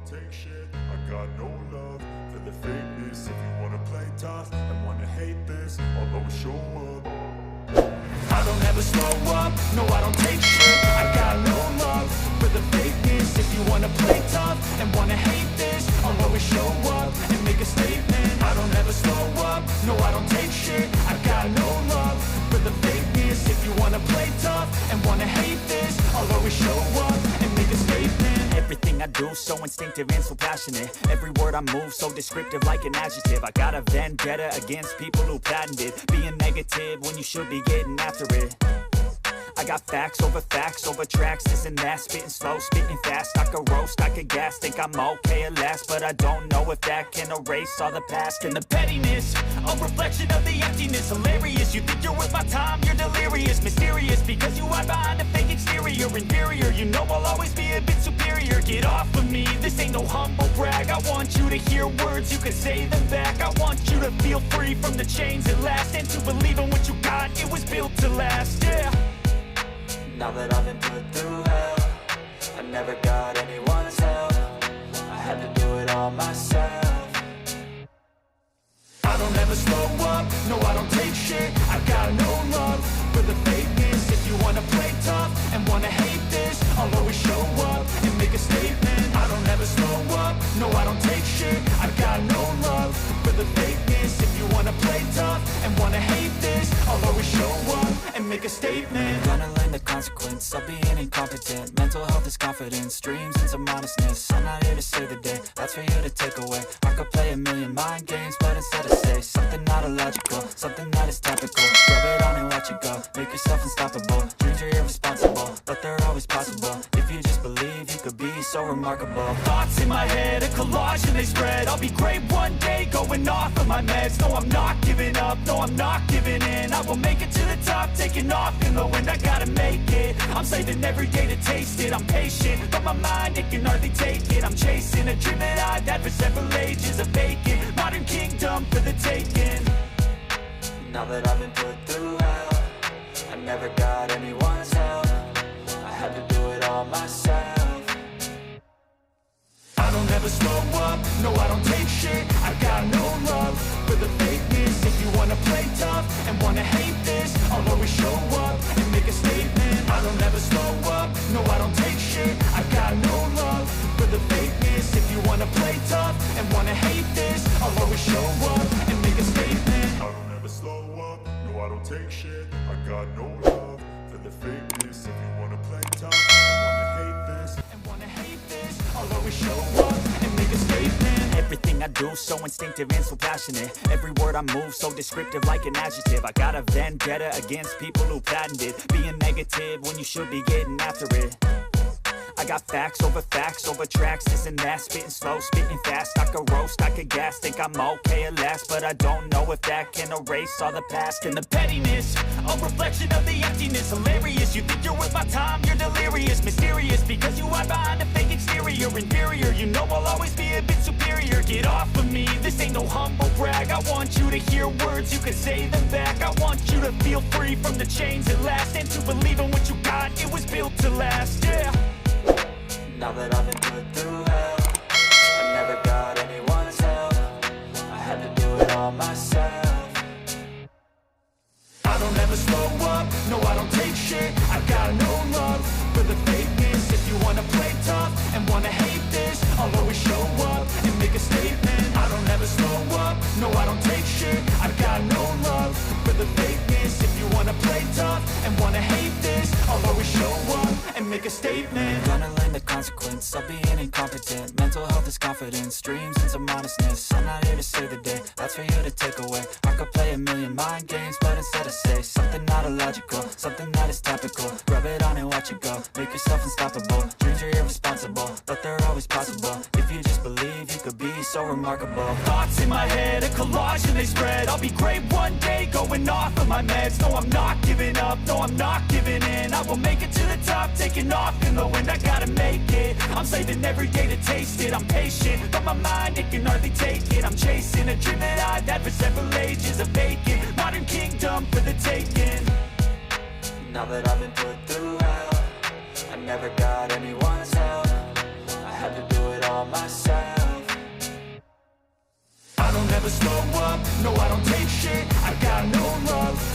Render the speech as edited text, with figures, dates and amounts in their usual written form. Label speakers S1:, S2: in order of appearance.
S1: don't take shit. I got no love for the fakeness. If you wanna play tough and wanna hate this, I'll always show up. I don't ever slow up, no I don't take shit. I got no love for the fakeness. If you wanna play tough and wanna hate this, I'll always show up and make a statement. I don't ever slow up, no I don't take shit. I got no love for the fakeness. If you wanna play tough and wanna hate this, I'll always show up and make a statement. Everything I do so instinctive and so passionate. Every word I move so descriptive like an adjective. I got a vendetta against people who patented being negative when you should be getting after it. I got facts over tracks, this and that, spitting slow, spitting fast. I could roast, I could gas, think I'm okay at last, but I don't know if that can erase all the past. And the pettiness, a reflection of the emptiness. Hilarious, you think you're worth my time, you're delirious. Mysterious, because you hide behind a fake exterior. Inferior, you know I'll always be a bit superior. Get off of me, this ain't no humble brag. I want you to hear words, you can say them back. I want you to feel free from the chains at last, and to believe in what you got, it was built to last, yeah.
S2: Now that I've been put through hell, I never got anyone's help. I had to do it all myself.
S1: I don't ever slow up, no I don't take shit. I got no love for the fakeness. If you wanna play tough and wanna hate this, I'll always show up and make a statement. I don't ever slow up, no I don't take shit. I got no love for the fakeness. If you wanna play tough and wanna hate this, I'll always show up and make a statement.
S2: Gonna learn the consequence of being incompetent. Mental health is confidence, dreams and some honestness. I'm not here to save the day, that's for you to take away. I could play a million mind games, but instead I say something not illogical, something that is topical. Rub it on and watch it go, make yourself unstoppable. Dreams are irresponsible, but they're always possible. If you just believe, you could be so remarkable.
S1: Thoughts in my head, a collage and they spread. I'll be great one day, going off of my meds. No, I'm not giving up, no, I'm not giving in. I will make it to the top, taking off in the wind. I gotta make it, I'm saving every day to taste it. I'm patient, but my mind, it can hardly take it. I'm chasing a dream that I've had for several ages. A vacant, modern kingdom for the taking.
S2: Now that I've been put through hell, I never got anyone's help. I had to do it all myself.
S1: I don't ever slow up, no I don't take shit. I got no love for the fakeness. If you wanna play tough and wanna hate this, I'll always show up and make a statement. I don't ever slow up, no I don't take shit. I got no love for the fakeness. If you wanna play tough and wanna hate this, I'll always show up and make a statement. I don't ever slow up, no I don't take shit. I got no love for the fakeness. If you wanna play tough and wanna hate this, I'll always show up and make a statement. Everything I do so instinctive and so passionate. Every word I move so descriptive like an adjective. I got a vendetta against people who patented being negative when you should be getting after it. I got facts over tracks, this and that, spitting slow, spitting fast. I could roast, I could gas, think I'm okay at last, but I don't know if that can erase all the past. And the pettiness, a reflection of the emptiness. Hilarious, you think you're worth my time, you're delirious. Mysterious, because you hide behind a fake exterior. Inferior, you know I'll always be a bit superior. Get off of me, this ain't no humble brag. I want you to hear words, you can say them back. I want you to feel free from the chains at last, and to believe in what you got, it was built to last, yeah.
S2: Now that I've been put through hell, I never got anyone's help. I had to do it all myself.
S1: I don't ever slow up, no I don't take shit. I got no love for the fakeness. If you wanna play tough and wanna hate this, I'll always show up and make a statement. I don't ever slow up, no I don't take shit. I got no love for the fakeness. If you wanna play tough and wanna hate this, I'll always show up and make a statement.
S2: Gonna learn the consequence of being incompetent. Mental health is confidence, dreams and some honestness. I'm not here to save the day, that's for you to take away. I could play a million mind games, but instead I say something not illogical, something that is topical. Rub it on and watch it go, make yourself unstoppable. Dreams are irresponsible, but they're always possible. If you just believe, you could be so remarkable.
S1: Thoughts in my head, a collage and they spread. I'll be great one day, going off of my meds. No, I'm not giving up, no, I'm not giving in. I will make it to the top, taking off in the wind. I gotta make it, I'm saving every day to taste it. I'm patient, but my mind, it can hardly take it. I'm chasing a dream that I've had for several ages. A vacant, modern kingdom for the taking.
S2: Now that I've been put through hell, I never got anyone's help. I had to do it all myself.
S1: never slow up, no I don't take shit, I got no love